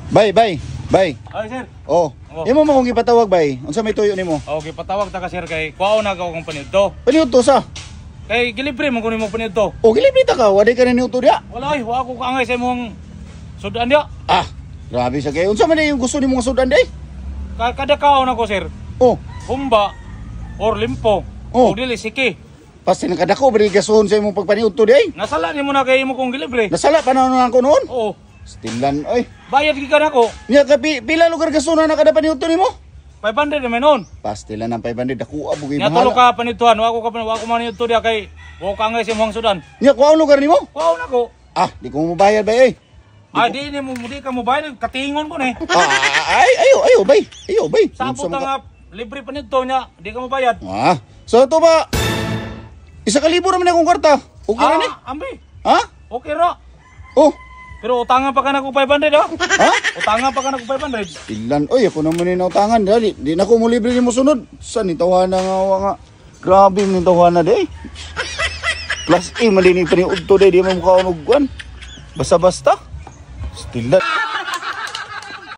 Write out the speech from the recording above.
Bay, bay. Bay. Ay sir. Oh. Oh. Imo mo kung ipatawag bay. Unsa may tuyo nimo? Okay, patawag ta ka sir kay kuwaon na ka kung panidto. Paniud to sa. Kay gilibre mo kunin mo panidto. O gilibre ta ka, wala ka na niuto dia. Wala ay, wa ako kaangay sa imong sudan dia. Ah, grabe sa kayo. Unsa man yung gusto nimo nga sudan day? Kada kaon ako sir. Oh, Humba or limpo. Oh. O dili siki. pasti nakadako bari gasuhon sa imong pagpaniud to day. Nasala nimo na kay imo kong gilibre. Nasala pa na ko noon. Oo. Stilan oy. Bayad gikan ako. Nya ka pila lugar gasuhon na kada paniud to nimo? 500 naman noon. Pastilan ang 500 dako abugay Nya tulo ka panidtuhan, wa ko man nito dia kay wa ko kaangay sa imong sudan. Nya kuaon lugar nimo? Kuwaon ako. Ah, di ko mo bayad bay. Ay di ni mo di ka mo bayad katingon ko ni. Ayo bay. Ayo bay. Sabot nga libre panidto nya, di ka mo bayad. Ah, so to ba? Isa ka libo naman akong kwarta. Okay na ni? Ambi. Ha? Okay ra. Oh, Pero utangan pa ka na ko 500 ha? ha? Utangan pa ka na ko 500. Ilan? Oy, ako naman yung nautangan. Di na ko mo libre ni mo sunod. Saan itawahan na nga? Grabe yung itawahan na day. Plus A, malinig pa ni Udto day. Di mo mukha unugwan. Basta-basta. Stilan.